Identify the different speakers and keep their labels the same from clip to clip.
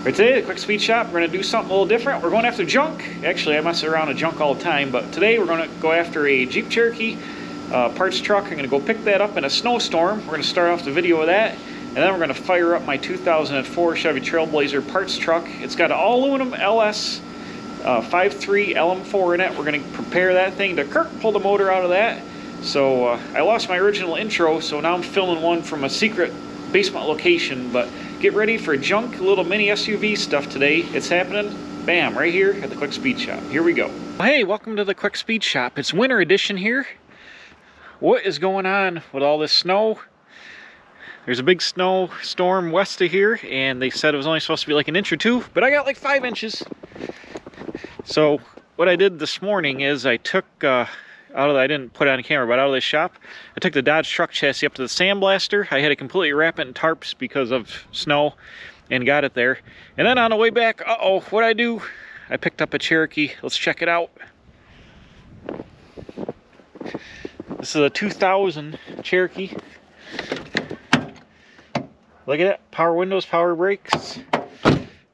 Speaker 1: For today, the Quick Speed Shop, we're going to do something a little different. We're going after junk. Actually, I mess around with junk all the time, but today we're going to go after a Jeep Cherokee parts truck. I'm going to go pick that up in a snowstorm. We're going to start off the video with that, and then we're going to fire up my 2004 Chevy Trailblazer parts truck. It's got an all-aluminum LS 5.3 LM4 in it. We're going to prepare that thing to pull the motor out of that. So I lost my original intro, so now I'm filming one from a secret basement location, but get ready for junk little mini SUV stuff today. It's happening, bam, right here at the Quick Speed Shop. Here we go. Hey, welcome to the Quick Speed Shop. It's winter edition here. What is going on with all this snow? There's a big snow storm west of here, and they said it was only supposed to be like an inch or two, but I got like 5 inches. So what I did this morning is I took I didn't put it on camera, but out of the shop, I took the Dodge truck chassis up to the sandblaster. I had to completely wrap it in tarps because of snow and got it there. And then on the way back, what'd I do? I picked up a Cherokee. Let's check it out. This is a 2000 Cherokee. Look at that, power windows, power brakes,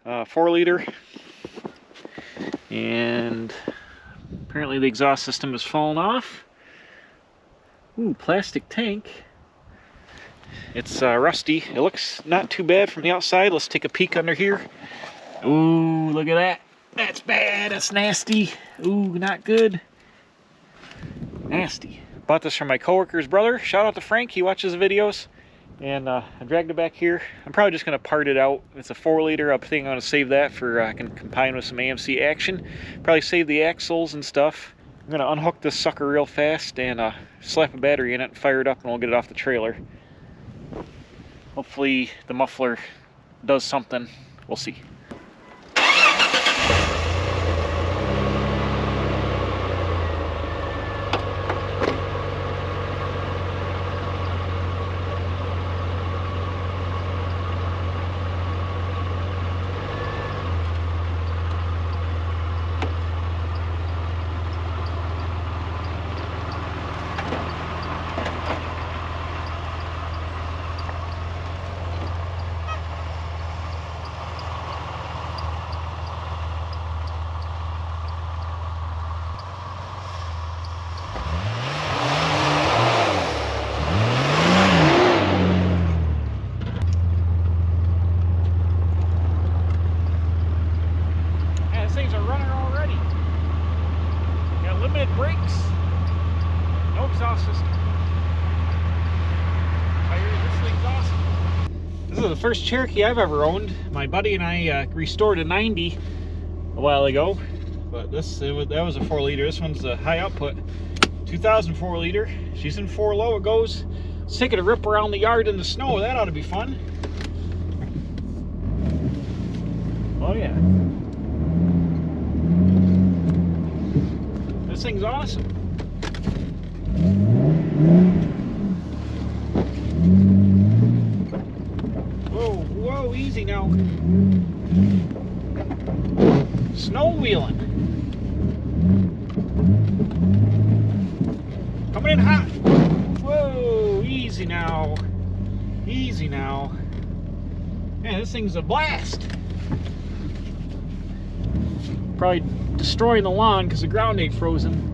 Speaker 1: 4-liter. And apparently the exhaust system has fallen off. Ooh, plastic tank. It's rusty. It looks not too bad from the outside. Let's take a peek under here. Ooh, look at that. That's bad. That's nasty. Ooh, not good. Nasty. Bought this from my coworker's brother. Shout out to Frank. He watches the videos. And I dragged it back here. I'm probably just going to part it out. It's a 4-liter. I think I'm going to save that for I can combine with some AMC action. Probably save the axles and stuff. I'm going to unhook this sucker real fast and slap a battery in it and fire it up, and we'll get it off the trailer. Hopefully the muffler does something. We'll see. Brakes, no exhaust system. This thing's awesome. This is the first Cherokee I've ever owned. My buddy and I restored a 90 a while ago, but that was a 4-liter. This one's a high output 2004 liter. She's in 4 low. It goes. Let's take it a rip around the yard in the snow. That ought to be fun. Oh yeah. This thing's awesome. Whoa, easy now. Snow wheeling. Coming in hot. Whoa, easy now. Easy now. Man, this thing's a blast. Probably destroying the lawn because the ground ain't frozen.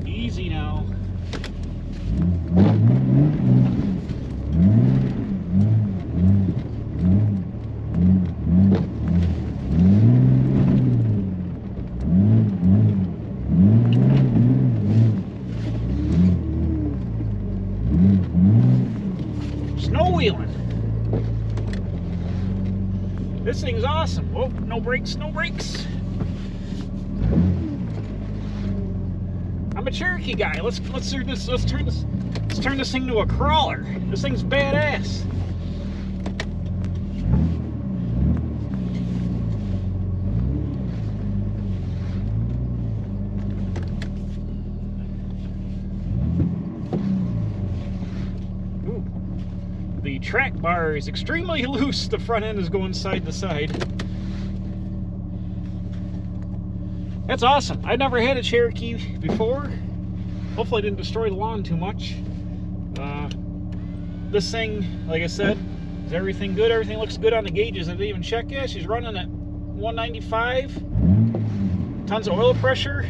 Speaker 1: Easy now. Snow wheeling. This thing's awesome. Oh, no brakes, no brakes. I'm a Cherokee guy. Let's turn this thing to a crawler. This thing's badass. The track bar is extremely loose. The front end is going side to side. That's awesome. I've never had a Cherokee before. Hopefully I didn't destroy the lawn too much. This thing, like I said, is everything good? Everything looks good on the gauges. I didn't even check yet. She's running at 195. Tons of oil pressure.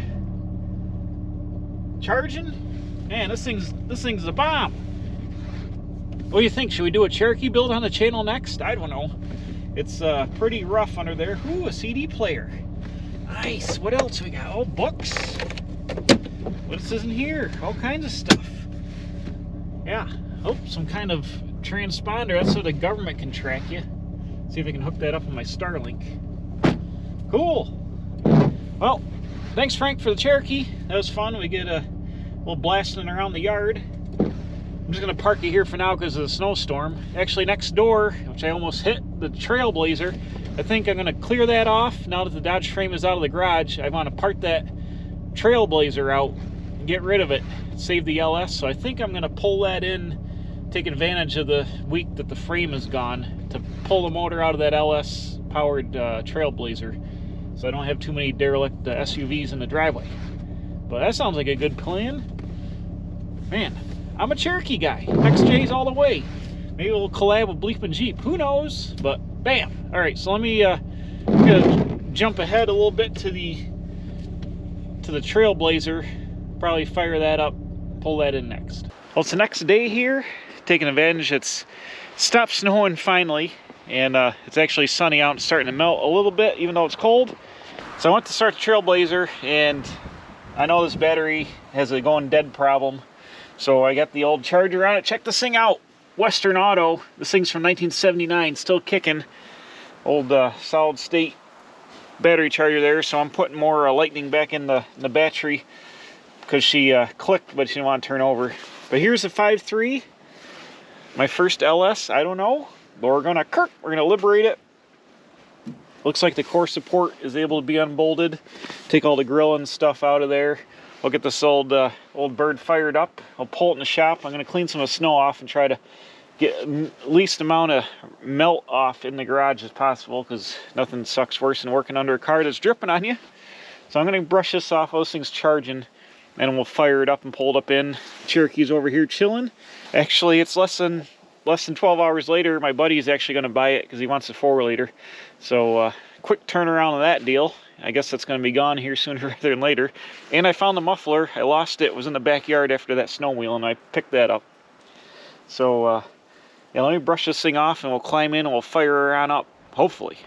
Speaker 1: Charging. Man, this thing's a bomb. What do you think? Should we do a Cherokee build on the channel next? I don't know. It's pretty rough under there. Ooh, a CD player. Nice. What else we got? Oh, books. What's in here? All kinds of stuff. Yeah. Oh, some kind of transponder. That's so the government can track you. See if I can hook that up on my Starlink. Cool. Well, thanks, Frank, for the Cherokee. That was fun. We get a little blasting around the yard. I'm just going to park it here for now because of the snowstorm. Actually, next door, which I almost hit, the Trailblazer, I think I'm going to clear that off. Now that the Dodge frame is out of the garage, I want to part that Trailblazer out and get rid of it. Save the LS. So I think I'm going to pull that in, take advantage of the week that the frame is gone to pull the motor out of that LS powered Trailblazer, so I don't have too many derelict SUVs in the driveway. But that sounds like a good plan. Man, I'm a Cherokee guy. XJ's all the way. Maybe we'll collab with Bleep and Jeep. Who knows? But bam. All right, so let me jump ahead a little bit to the Trailblazer. Probably fire that up, pull that in next. Well, it's the next day here. Taking advantage. It's stopped snowing finally, and it's actually sunny out and starting to melt a little bit, even though it's cold. So I went to start the Trailblazer, and I know this battery has a going dead problem. So I got the old charger on it. Check this thing out. Western Auto. This thing's from 1979, still kicking. Old solid state battery charger there. So I'm putting more lightning back in the battery because she clicked, but she didn't want to turn over. But here's the 5.3. My first LS, I don't know, but we're gonna liberate it. Looks like the core support is able to be unbolted. Take all the grill and stuff out of there. We'll get this old bird fired up. I'll pull it in the shop. I'm gonna clean some of the snow off and try to get least amount of melt off in the garage as possible, because nothing sucks worse than working under a car that's dripping on you. So I'm gonna brush this off. Those things charging. And we'll fire it up and pull it up in. Cherokee's over here chilling. Actually, it's less than 12 hours later. My buddy's actually going to buy it because he wants a 4-liter. So quick turnaround on that deal. I guess that's going to be gone here sooner rather than later. And I found the muffler. I lost it. It was in the backyard after that snow wheel, and I picked that up. So yeah, let me brush this thing off, and we'll climb in and we'll fire her on up, hopefully.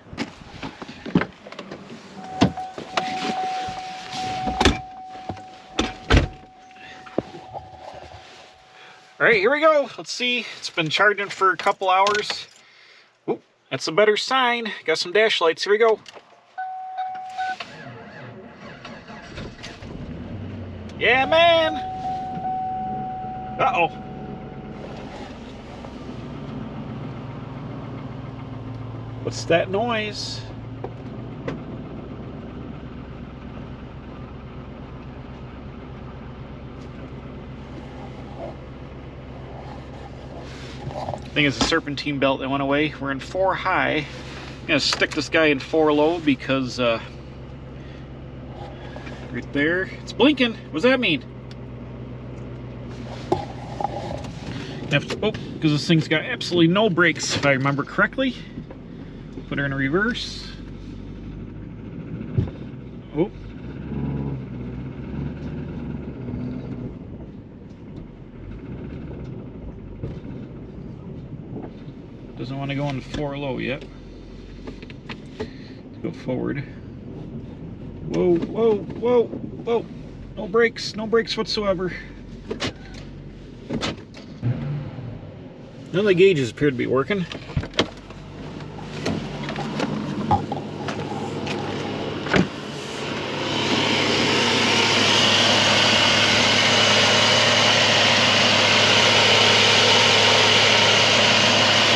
Speaker 1: All right, here we go. Let's see. It's been charging for a couple hours. Oop, that's a better sign. Got some dash lights. Here we go. Yeah, man. Uh-oh. What's that noise? I think it's a serpentine belt that went away. We're in 4 high. I'm gonna stick this guy in 4 low because right there, it's blinking. What does that mean? Oh, because this thing's got absolutely no brakes, if I remember correctly. Put her in reverse. Oh. Doesn't want to go into 4 low yet. Let's go forward. Whoa, whoa, whoa, whoa. No brakes whatsoever. None of the gauges appear to be working.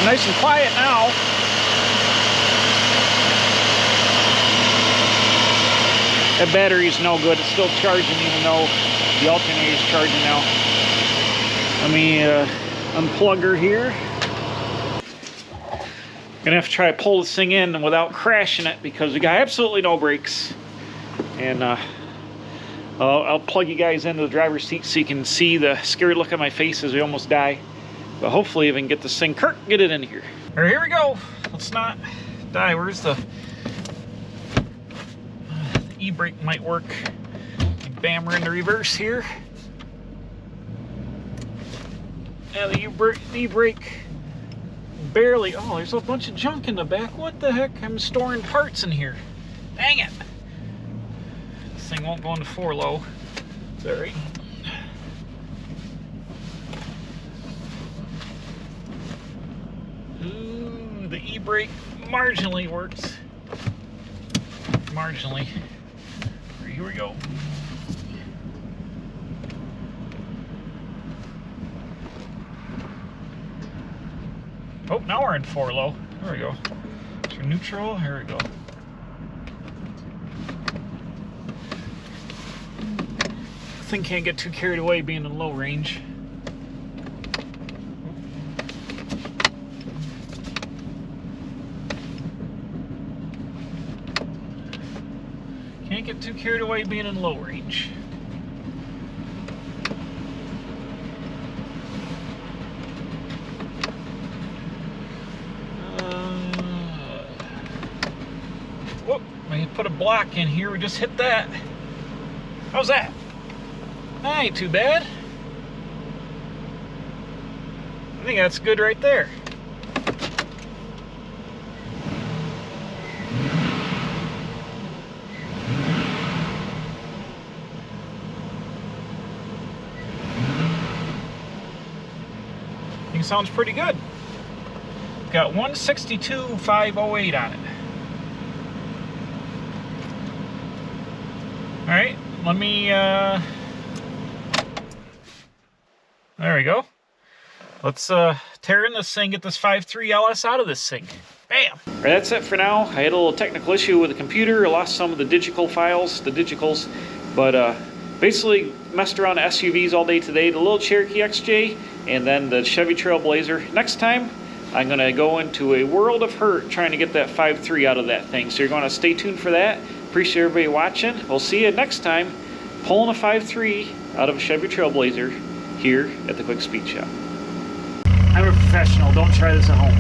Speaker 1: Nice and quiet now. That battery's no good. It's still charging even though the alternator is charging now. Let me unplug her here. Gonna have to try to pull this thing in without crashing it because we got absolutely no brakes. And I'll plug you guys into the driver's seat so you can see the scared look on my face as we almost die. But hopefully we can get this thing, Kirk, get it in here. All right, here we go. Let's not die. Where's the e-brake might work. Bam, we're in the reverse here. Yeah, the e-brake barely. Oh, there's a bunch of junk in the back. What the heck? I'm storing parts in here. Dang it. This thing won't go into 4 low. Is that right? Ooh, the e-brake marginally works. Marginally. Here we go. Oh, now we're in 4 low. There we go. For neutral, here we go. Thing can't get too carried away being in low range. Can't get too carried away being in low range. Whoop, we put a block in here, we just hit that. How's that? That ain't too bad. I think that's good right there. I think it sounds pretty good. Got 162,508 on it. All right, let me, there we go. Let's tear in this thing, get this 5.3 LS out of this thing. Bam! All right, that's it for now. I had a little technical issue with the computer. I lost some of the digital files, but basically messed around the SUVs all day today. The little Cherokee XJ and then the Chevy Trailblazer. Next time, I'm gonna go into a world of hurt trying to get that 5.3 out of that thing. So you're gonna stay tuned for that. Appreciate everybody watching. We'll see you next time pulling a 5.3 out of a Chevy Trailblazer here at the Quick Speed Shop. I'm a professional. Don't try this at home.